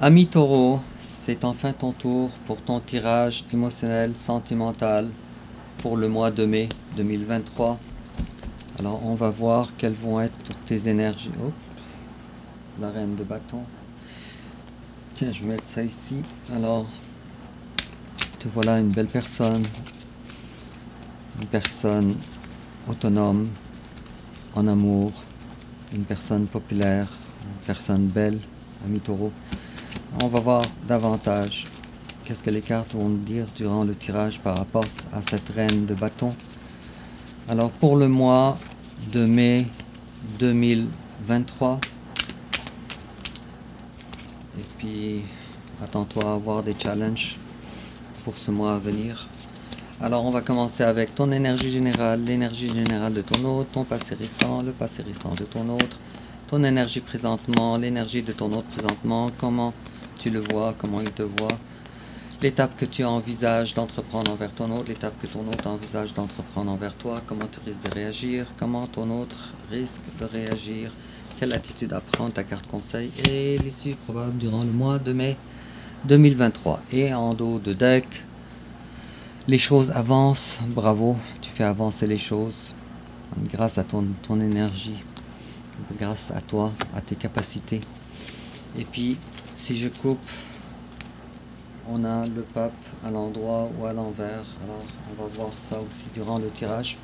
Ami Taureau, c'est enfin ton tour pour ton tirage émotionnel sentimental pour le mois de mai 2023. Alors on va voir quelles vont être tes énergies. Oh, la reine de bâton. Tiens, je vais mettre ça ici. Alors, te voilà une belle personne. Une personne autonome, en amour. Une personne populaire. Une personne belle, ami Taureau. On va voir davantage qu'est-ce que les cartes vont nous dire durant le tirage par rapport à cette reine de bâton. Alors pour le mois de mai 2023, et puis attends-toi à avoir des challenges pour ce mois à venir. Alors on va commencer avec ton énergie générale, l'énergie générale de ton hôte, ton passé récent, le passé récent de ton autre, ton énergie présentement, l'énergie de ton autre présentement, comment tu le vois, comment il te voit, l'étape que tu envisages d'entreprendre envers ton autre, l'étape que ton autre envisage d'entreprendre envers toi, comment tu risques de réagir, comment ton autre risque de réagir, quelle attitude à prendre, ta carte conseil et l'issue probable durant le mois de mai 2023. Et en dos de deck, les choses avancent, bravo, tu fais avancer les choses grâce à ton énergie, grâce à toi, à tes capacités. Et puis, si je coupe, on a le pape à l'endroit ou à l'envers. Alors, on va voir ça aussi durant le tirage.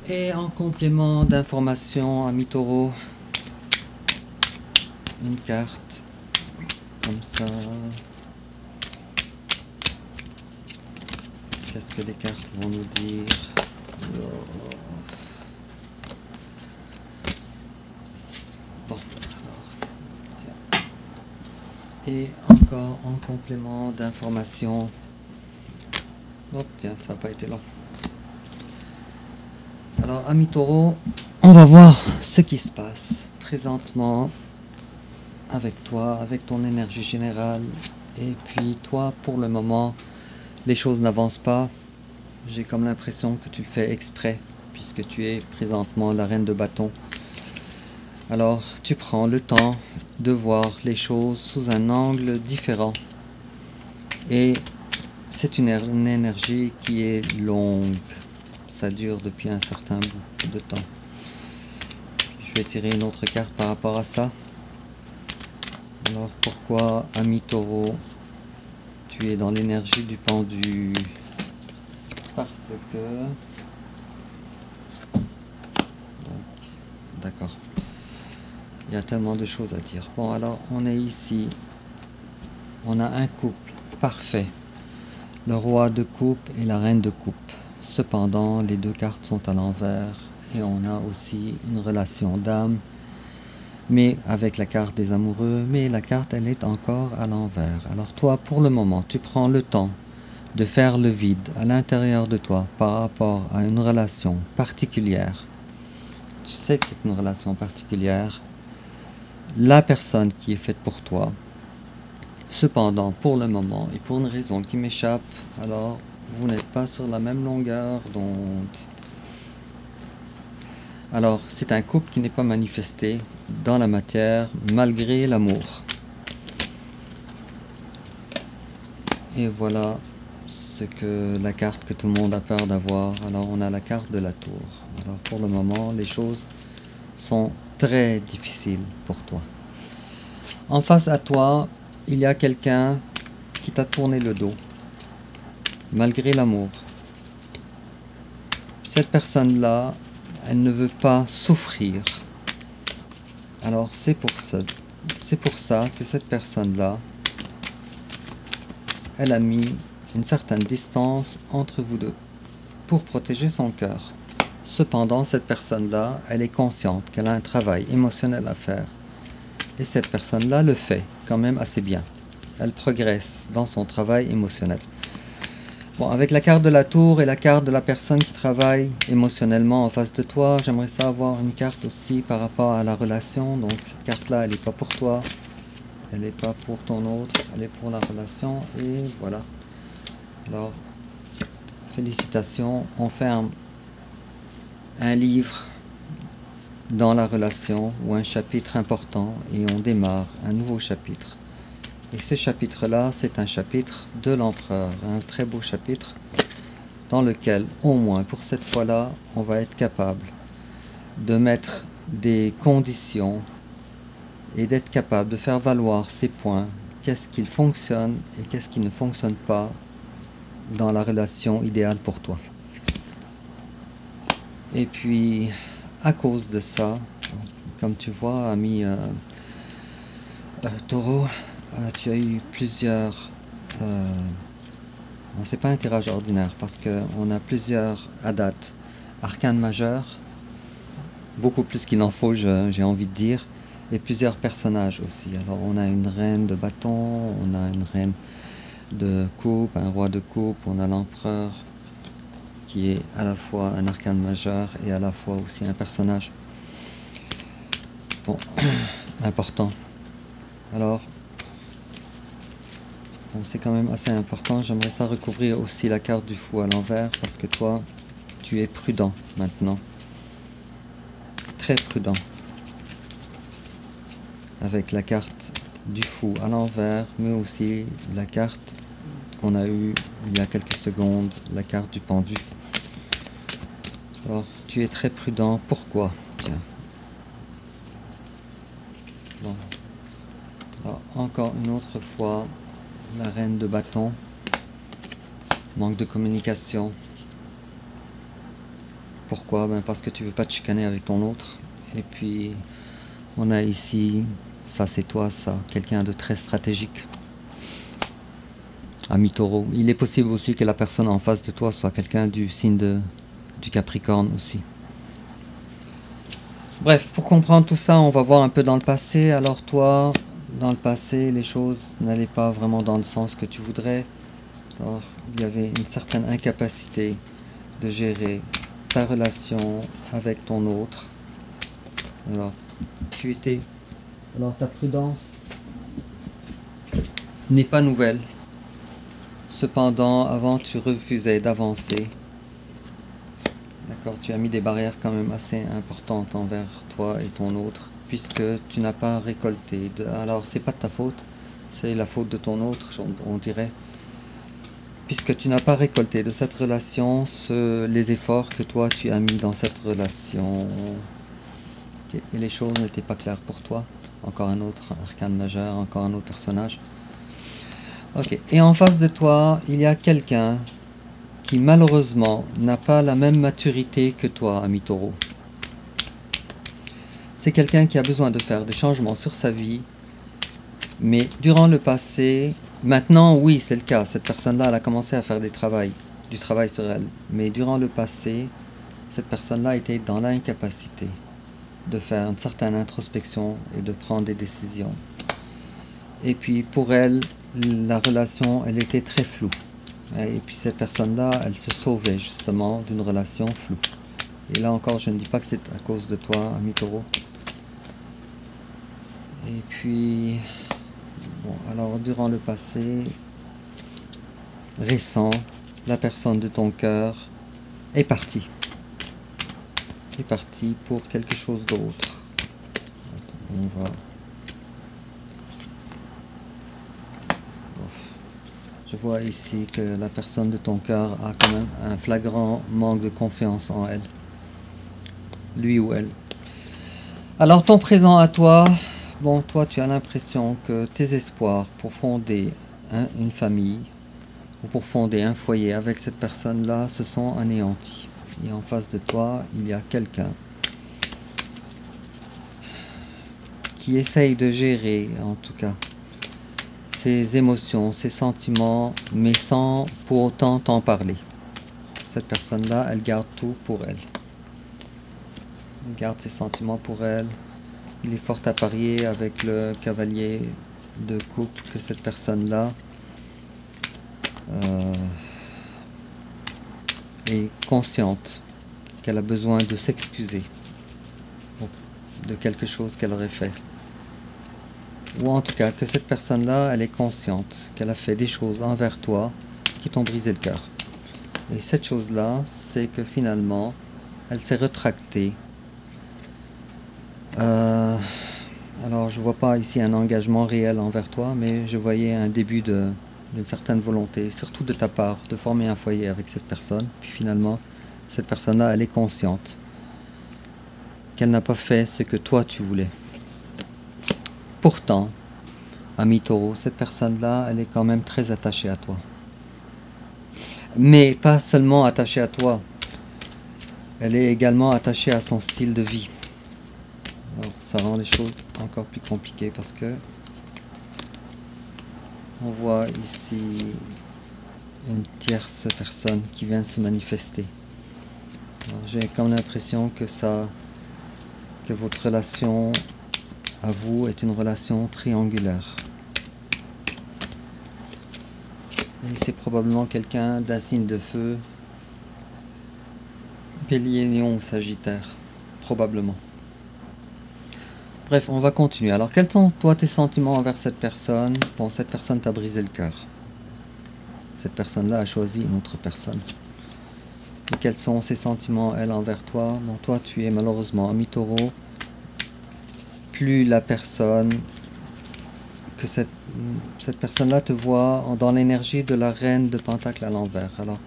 Et en complément d'informations, ami Taureau, une carte comme ça. Qu'est-ce que les cartes vont nous dire? Bon, alors, tiens. Et encore en complément d'informations. Oh, tiens, ça n'a pas été long. Alors, ami Taureau, on va voir ce qui se passe présentement avec toi, avec ton énergie générale. Et puis, toi, pour le moment, les choses n'avancent pas. J'ai comme l'impression que tu le fais exprès, puisque tu es présentement la reine de bâton. Alors, tu prends le temps de voir les choses sous un angle différent. Et c'est une énergie qui est longue. Ça dure depuis un certain bout de temps. Je vais tirer une autre carte par rapport à ça. Alors, pourquoi, ami Taureau, tu es dans l'énergie du pendu? Parce que... D'accord. Il y a tellement de choses à dire. Bon, alors, on est ici. On a un couple parfait. Le roi de coupe et la reine de coupe. Cependant, les deux cartes sont à l'envers. Et on a aussi une relation d'âme. Mais avec la carte des amoureux. Mais la carte, elle est encore à l'envers. Alors toi, pour le moment, tu prends le temps de faire le vide à l'intérieur de toi par rapport à une relation particulière. Tu sais que c'est une relation particulière. La personne qui est faite pour toi. Cependant, pour le moment, et pour une raison qui m'échappe, alors vous n'êtes pas sur la même longueur d'onde. Alors, c'est un couple qui n'est pas manifesté dans la matière malgré l'amour. Et voilà ce que la carte que tout le monde a peur d'avoir. Alors, on a la carte de la tour. Alors, pour le moment, les choses sont très difficiles pour toi. En face à toi, il y a quelqu'un qui t'a tourné le dos, malgré l'amour. Cette personne-là, elle ne veut pas souffrir. Alors c'est pour ça que cette personne-là, elle a mis une certaine distance entre vous deux pour protéger son cœur. Cependant, cette personne-là, elle est consciente qu'elle a un travail émotionnel à faire. Et cette personne-là le fait quand même assez bien. Elle progresse dans son travail émotionnel. Bon, avec la carte de la tour et la carte de la personne qui travaille émotionnellement en face de toi, j'aimerais ça avoir une carte aussi par rapport à la relation. Donc cette carte-là, elle n'est pas pour toi, elle n'est pas pour ton autre, elle est pour la relation. Et voilà. Alors, félicitations, on ferme un livre dans la relation ou un chapitre important et on démarre un nouveau chapitre. Et ce chapitre-là, c'est un chapitre de l'empereur, un très beau chapitre dans lequel, au moins pour cette fois-là, on va être capable de mettre des conditions et d'être capable de faire valoir ces points, qu'est-ce qui fonctionne et qu'est-ce qui ne fonctionne pas dans la relation idéale pour toi. Et puis, à cause de ça, comme tu vois, ami Taureau, tu as eu plusieurs... non, c'est pas un tirage ordinaire parce qu'on a plusieurs adates, arcanes majeures, beaucoup plus qu'il en faut, j'ai envie de dire, et plusieurs personnages aussi. Alors on a une reine de bâton, on a une reine de coupe, un roi de coupe, on a l'empereur qui est à la fois un arcane majeur et à la fois aussi un personnage bon, important. Alors, bon, c'est quand même assez important. J'aimerais ça recouvrir aussi la carte du fou à l'envers parce que toi, tu es prudent maintenant. Très prudent. Avec la carte du fou à l'envers, mais aussi la carte qu'on a eue il y a quelques secondes, la carte du pendu. Alors, tu es très prudent. Pourquoi? Tiens. Bon. Alors, encore une autre fois, la reine de bâton. Manque de communication. Pourquoi? Ben parce que tu veux pas te chicaner avec ton autre. Et puis, on a ici, ça c'est toi, ça, quelqu'un de très stratégique. Ami Taureau. Il est possible aussi que la personne en face de toi soit quelqu'un du signe du Capricorne aussi. Bref, pour comprendre tout ça, on va voir un peu dans le passé. Alors toi, dans le passé, les choses n'allaient pas vraiment dans le sens que tu voudrais. Alors, il y avait une certaine incapacité de gérer ta relation avec ton autre. Alors, alors ta prudence n'est pas nouvelle. Cependant, avant, tu refusais d'avancer. D'accord, tu as mis des barrières quand même assez importantes envers toi et ton autre, puisque tu n'as pas récolté. Alors, c'est pas de ta faute, c'est la faute de ton autre, on dirait. Puisque tu n'as pas récolté de cette relation les efforts que toi tu as mis dans cette relation. Et les choses n'étaient pas claires pour toi. Encore un autre arcane majeur, encore un autre personnage. Ok, et en face de toi, il y a quelqu'un qui malheureusement n'a pas la même maturité que toi, ami Taureau. C'est quelqu'un qui a besoin de faire des changements sur sa vie, mais durant le passé, maintenant oui c'est le cas, cette personne-là elle a commencé à faire du travail sur elle, mais durant le passé, cette personne-là était dans l'incapacité de faire une certaine introspection et de prendre des décisions. Et puis pour elle, la relation, elle était très floue. Et puis cette personne-là, elle se sauvait justement d'une relation floue. Et là encore, je ne dis pas que c'est à cause de toi, ami Taureau. Et puis, bon, alors durant le passé récent, la personne de ton cœur est partie. Est partie pour quelque chose d'autre. On va... Je vois ici que la personne de ton cœur a quand même un flagrant manque de confiance en elle. Lui ou elle. Alors ton présent à toi, bon toi tu as l'impression que tes espoirs pour fonder une famille ou pour fonder un foyer avec cette personne-là se sont anéantis. Et en face de toi, il y a quelqu'un qui essaye de gérer en tout cas ses émotions, ses sentiments, mais sans pour autant t'en parler. Cette personne-là, elle garde tout pour elle. Elle garde ses sentiments pour elle. Il est fort à parier avec le cavalier de coupe que cette personne-là est consciente qu'elle a besoin de s'excuser de quelque chose qu'elle aurait fait. Ou en tout cas que cette personne-là, elle est consciente qu'elle a fait des choses envers toi qui t'ont brisé le cœur. Et cette chose-là, c'est que finalement, elle s'est rétractée Alors, je vois pas ici un engagement réel envers toi, mais je voyais un début d'une certaine volonté, surtout de ta part, de former un foyer avec cette personne. Puis finalement, cette personne-là, elle est consciente qu'elle n'a pas fait ce que toi tu voulais. Pourtant, ami Taureau, cette personne-là, elle est quand même très attachée à toi. Mais pas seulement attachée à toi, elle est également attachée à son style de vie. Alors, ça rend les choses encore plus compliquées parce que on voit ici une tierce personne qui vient de se manifester. J'ai comme l'impression que votre relation à vous est une relation triangulaire. Et c'est probablement quelqu'un d'un signe de feu, Bélier, Lion ou Sagittaire, probablement. Bref, on va continuer. Alors, quels sont, toi, tes sentiments envers cette personne? Bon, cette personne t'a brisé le cœur. Cette personne-là a choisi une autre personne. Et quels sont ses sentiments, elle, envers toi? Bon, toi, tu es malheureusement ami Taureau. Plus la personne, que cette personne-là te voit dans l'énergie de la reine de Pentacle à l'envers. Alors,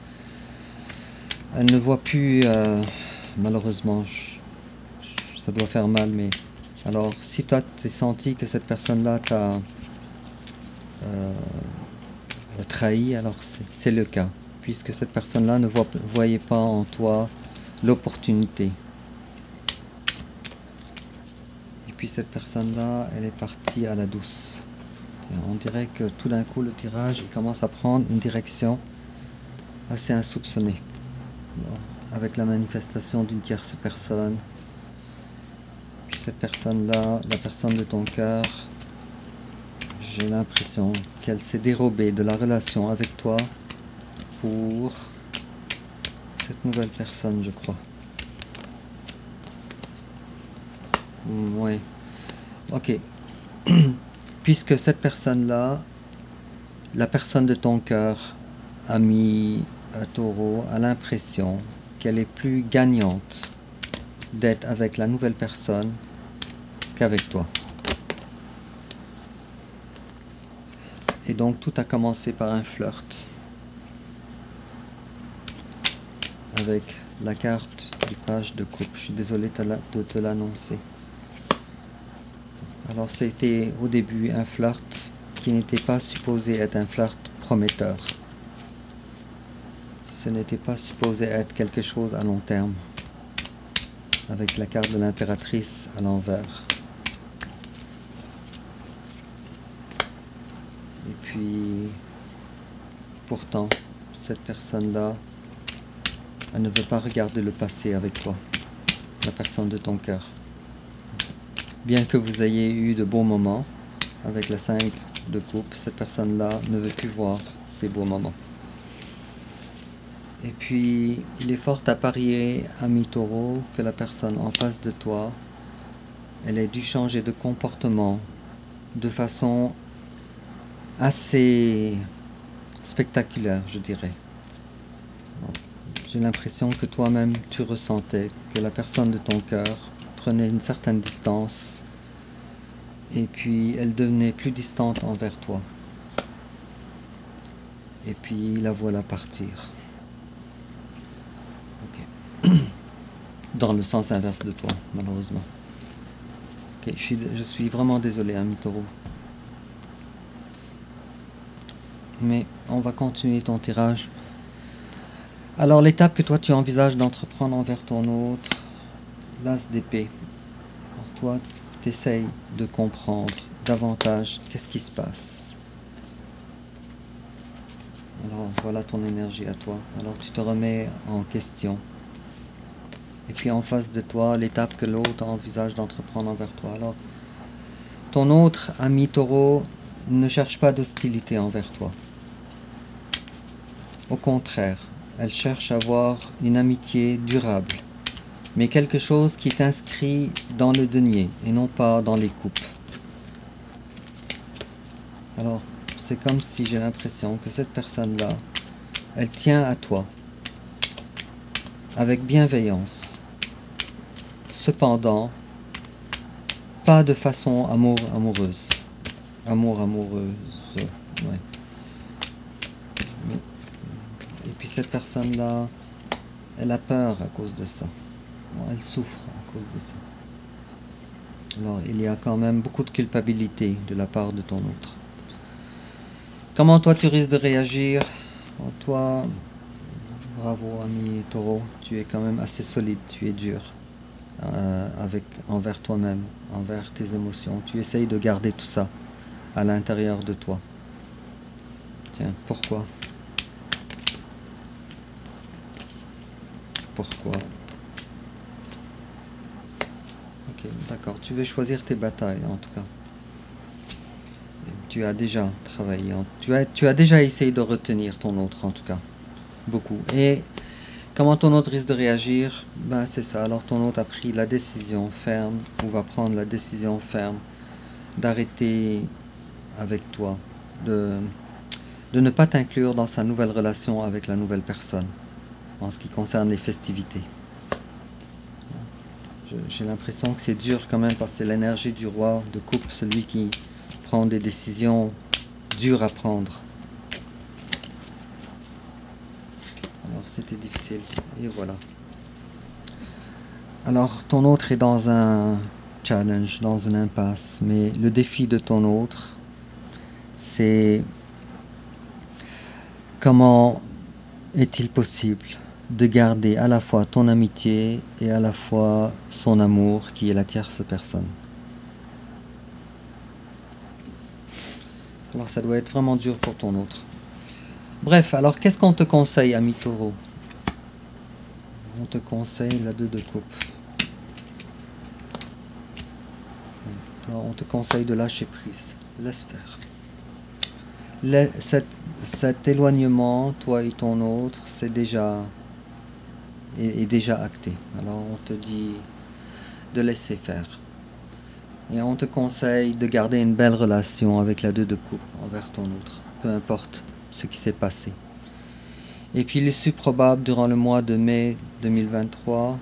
elle ne voit plus, malheureusement, ça doit faire mal, mais... Alors, si toi, t'es senti que cette personne-là t'a trahi, alors c'est le cas. Puisque cette personne-là ne voyait pas en toi l'opportunité. Et puis cette personne-là, elle est partie à la douce. Et on dirait que tout d'un coup, le tirage il commence à prendre une direction assez insoupçonnée. Alors, avec la manifestation d'une tierce personne. Cette personne-là, la personne de ton cœur, j'ai l'impression qu'elle s'est dérobée de la relation avec toi pour cette nouvelle personne, je crois. Oui. Ok. Puisque cette personne-là, la personne de ton cœur, ami Taureau, a l'impression qu'elle est plus gagnante d'être avec la nouvelle personne qu'avec toi. Et donc tout a commencé par un flirt avec la carte du page de coupe. Je suis désolé de te l'annoncer. Alors c'était au début un flirt qui n'était pas supposé être un flirt prometteur. Ce n'était pas supposé être quelque chose à long terme. Avec la carte de l'impératrice à l'envers. Et puis, pourtant, cette personne-là, elle ne veut pas regarder le passé avec toi, la personne de ton cœur. Bien que vous ayez eu de beaux moments, avec la 5 de coupe, cette personne-là ne veut plus voir ces beaux moments. Et puis, il est fort à parier, ami Taureau, que la personne en face de toi, elle a dû changer de comportement de façon assez spectaculaire, je dirais. J'ai l'impression que toi-même, tu ressentais que la personne de ton cœur prenait une certaine distance et puis elle devenait plus distante envers toi. Et puis la voilà partir. Ok. Dans le sens inverse de toi, malheureusement. Ok, je suis vraiment désolé, ami Taureau. Mais on va continuer ton tirage. Alors l'étape que toi tu envisages d'entreprendre envers ton autre, l'as d'épée. Pour toi, tu essayes de comprendre davantage qu'est-ce qui se passe. Alors voilà ton énergie à toi. Alors tu te remets en question. Et puis en face de toi, l'étape que l'autre envisage d'entreprendre envers toi. Alors ton autre ami Taureau ne cherche pas d'hostilité envers toi. Au contraire, elle cherche à avoir une amitié durable, mais quelque chose qui est inscrit dans le denier et non pas dans les coupes. Alors, c'est comme si j'ai l'impression que cette personne-là, elle tient à toi, avec bienveillance. Cependant, pas de façon amoureuse. Amoureuse. Ouais. Et puis cette personne-là, elle a peur à cause de ça. Bon, elle souffre à cause de ça. Alors il y a quand même beaucoup de culpabilité de la part de ton autre. Comment toi tu risques de réagir? Bon, toi, bravo ami Taureau, tu es quand même assez solide, tu es dur envers toi-même, envers tes émotions. Tu essayes de garder tout ça à l'intérieur de toi. Tiens, pourquoi? Pourquoi? Ok, d'accord. Tu veux choisir tes batailles, en tout cas. Tu as déjà travaillé. Tu as déjà essayé de retenir ton autre, en tout cas. Beaucoup. Et comment ton autre risque de réagir? Ben, c'est ça. Alors, ton autre a pris la décision ferme, ou va prendre la décision ferme, d'arrêter avec toi, de ne pas t'inclure dans sa nouvelle relation avec la nouvelle personne, en ce qui concerne les festivités. J'ai l'impression que c'est dur quand même, parce que c'est l'énergie du roi de coupe, celui qui prend des décisions dures à prendre. Alors c'était difficile, et voilà. Alors ton autre est dans un challenge, dans une impasse, mais le défi de ton autre, c'est comment est-il possible de garder à la fois ton amitié et à la fois son amour, qui est la tierce personne. Alors ça doit être vraiment dur pour ton autre. Bref, alors qu'est-ce qu'on te conseille, ami Taureau? On te conseille la 2 de coupe. Alors on te conseille de lâcher prise. Laisse faire. Cet éloignement, toi et ton autre, est déjà acté. Alors on te dit de laisser faire. Et on te conseille de garder une belle relation avec la 2 de coupe envers ton autre, peu importe ce qui s'est passé. Et puis il est si probable durant le mois de mai 2023.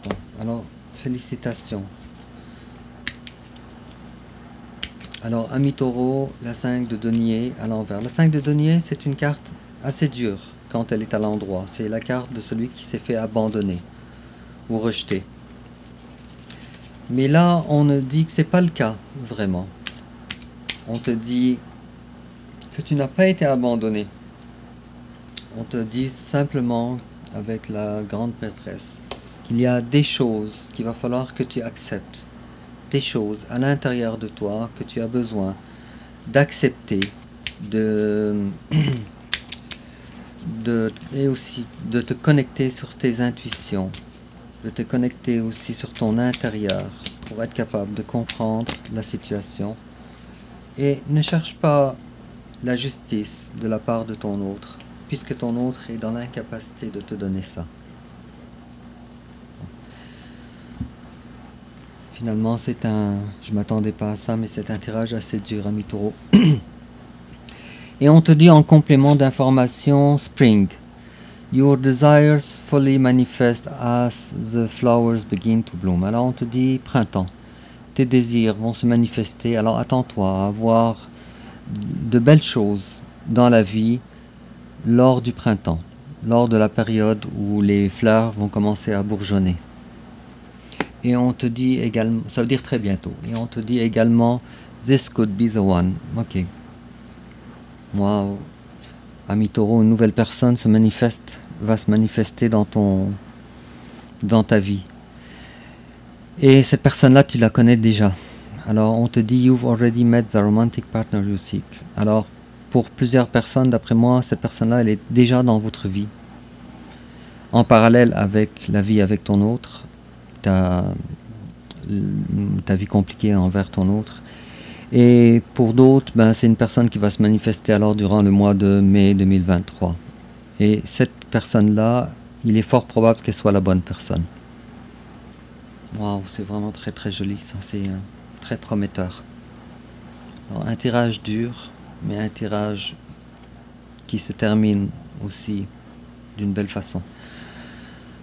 Bon, alors félicitations. Alors ami Taureau, la 5 de denier à l'envers. La 5 de denier, c'est une carte assez dure quand elle est à l'endroit. C'est la carte de celui qui s'est fait abandonner ou rejeter. Mais là, on ne dit que c'est pas le cas, vraiment. On te dit que tu n'as pas été abandonné. On te dit simplement, avec la grande maîtresse, qu'il y a des choses qu'il va falloir que tu acceptes. Des choses à l'intérieur de toi que tu as besoin d'accepter, et aussi de te connecter sur tes intuitions, de te connecter aussi sur ton intérieur pour être capable de comprendre la situation. Et ne cherche pas la justice de la part de ton autre, puisque ton autre est dans l'incapacité de te donner ça. Finalement, je m'attendais pas à ça, mais c'est un tirage assez dur, ami Taureau. Et on te dit en complément d'information, Spring. Your desires fully manifest as the flowers begin to bloom. Alors on te dit printemps. Tes désirs vont se manifester. Alors attends-toi à avoir de belles choses dans la vie lors du printemps, lors de la période où les fleurs vont commencer à bourgeonner. Et on te dit également, ça veut dire très bientôt, et on te dit également, this could be the one. Ok. Wow. Ami Taureau, une nouvelle personne va se manifester dans ta vie. Et cette personne-là, tu la connais déjà. Alors on te dit, you've already met the romantic partner you seek. Alors pour plusieurs personnes, d'après moi, cette personne-là, elle est déjà dans votre vie. En parallèle avec la vie avec ton autre, ta vie compliquée envers ton autre. Et pour d'autres, ben, c'est une personne qui va se manifester alors durant le mois de mai 2023. Et cette personne-là, il est fort probable qu'elle soit la bonne personne. Waouh, c'est vraiment très très joli ça, c'est très prometteur. Alors, un tirage dur, mais un tirage qui se termine aussi d'une belle façon.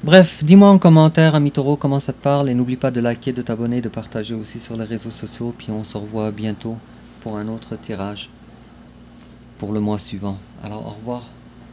Bref, dis-moi en commentaire, ami taureau, comment ça te parle. Et n'oublie pas de liker, de t'abonner, de partager aussi sur les réseaux sociaux. Puis on se revoit bientôt pour un autre tirage pour le mois suivant. Alors au revoir.